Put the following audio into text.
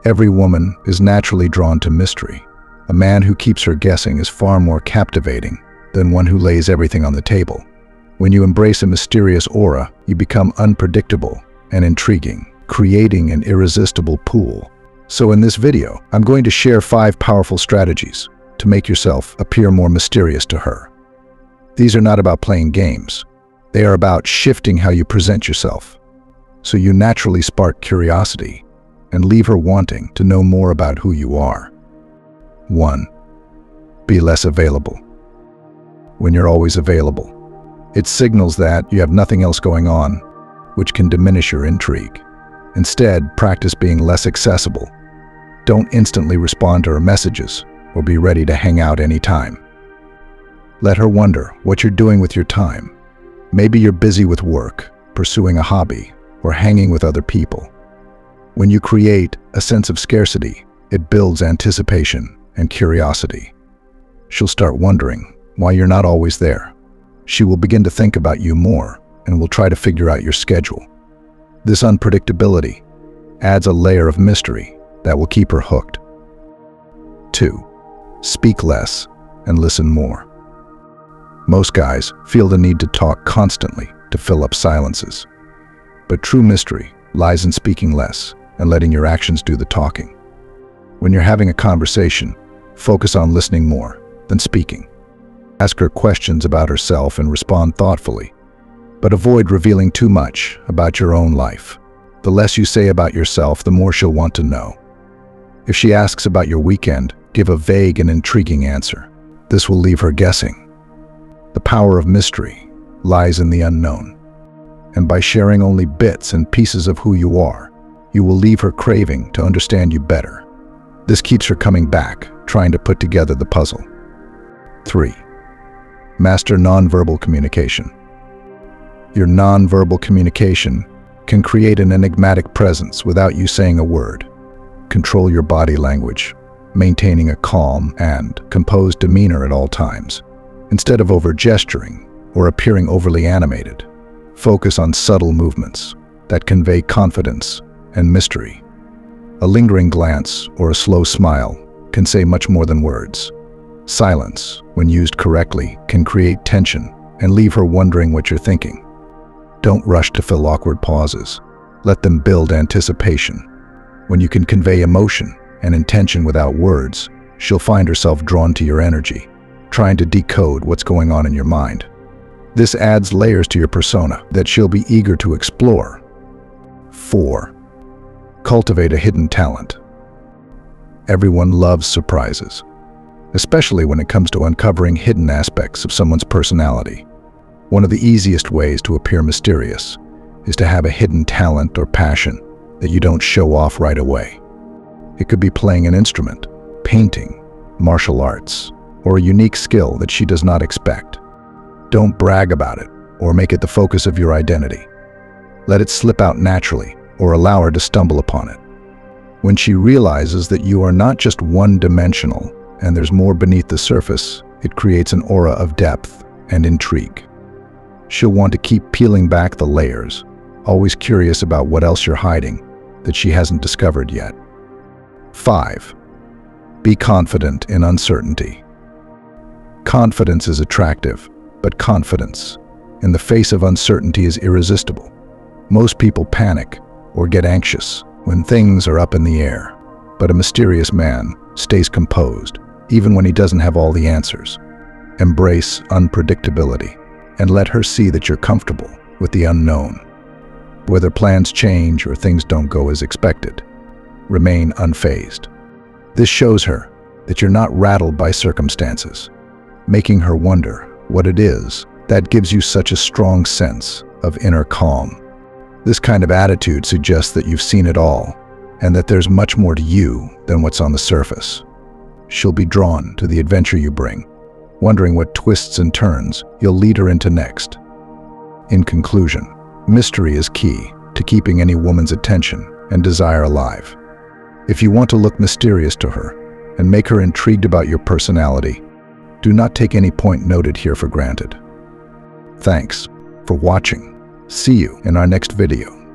Every woman is naturally drawn to mystery. A man who keeps her guessing is far more captivating than one who lays everything on the table. When you embrace a mysterious aura, you become unpredictable and intriguing, creating an irresistible pool. So in this video, I'm going to share 5 powerful strategies to make yourself appear more mysterious to her. These are not about playing games. They are about shifting how you present yourself, so you naturally spark curiosity and leave her wanting to know more about who you are. 1. Be less available. When you're always available, it signals that you have nothing else going on, which can diminish your intrigue. Instead, practice being less accessible. Don't instantly respond to her messages or be ready to hang out anytime. Let her wonder what you're doing with your time. Maybe you're busy with work, pursuing a hobby, or hanging with other people. When you create a sense of scarcity, it builds anticipation and curiosity. She'll start wondering why you're not always there. She will begin to think about you more and will try to figure out your schedule. This unpredictability adds a layer of mystery that will keep her hooked. 2. Speak less and listen more. Most guys feel the need to talk constantly to fill up silences. But true mystery lies in speaking less and letting your actions do the talking. When you're having a conversation, focus on listening more than speaking. Ask her questions about herself and respond thoughtfully, but avoid revealing too much about your own life. The less you say about yourself, the more she'll want to know. If she asks about your weekend, give a vague and intriguing answer. This will leave her guessing. The power of mystery lies in the unknown, and by sharing only bits and pieces of who you are, you will leave her craving to understand you better. This keeps her coming back, trying to put together the puzzle. 3. Master nonverbal communication. Your nonverbal communication can create an enigmatic presence without you saying a word. Control your body language, maintaining a calm and composed demeanor at all times. Instead of over-gesturing or appearing overly animated, focus on subtle movements that convey confidence and mystery. A lingering glance or a slow smile can say much more than words. Silence, when used correctly, can create tension and leave her wondering what you're thinking. Don't rush to fill awkward pauses. Let them build anticipation. When you can convey emotion and intention without words, she'll find herself drawn to your energy, trying to decode what's going on in your mind. This adds layers to your persona that she'll be eager to explore. 4. Cultivate a hidden talent. Everyone loves surprises, especially when it comes to uncovering hidden aspects of someone's personality. One of the easiest ways to appear mysterious is to have a hidden talent or passion that you don't show off right away. It could be playing an instrument, painting, martial arts, or a unique skill that she does not expect. Don't brag about it or make it the focus of your identity. Let it slip out naturally or allow her to stumble upon it. When she realizes that you are not just one-dimensional and there's more beneath the surface, it creates an aura of depth and intrigue. She'll want to keep peeling back the layers, always curious about what else you're hiding that she hasn't discovered yet. 5. Be confident in uncertainty. Confidence is attractive, but confidence in the face of uncertainty is irresistible. Most people panic or get anxious when things are up in the air, but a mysterious man stays composed even when he doesn't have all the answers. Embrace unpredictability and let her see that you're comfortable with the unknown. Whether plans change or things don't go as expected, remain unfazed. This shows her that you're not rattled by circumstances, making her wonder what it is that gives you such a strong sense of inner calm. This kind of attitude suggests that you've seen it all and that there's much more to you than what's on the surface. She'll be drawn to the adventure you bring, wondering what twists and turns you'll lead her into next. In conclusion, mystery is key to keeping any woman's attention and desire alive. If you want to look mysterious to her and make her intrigued about your personality, do not take any point noted here for granted. Thanks for watching. See you in our next video.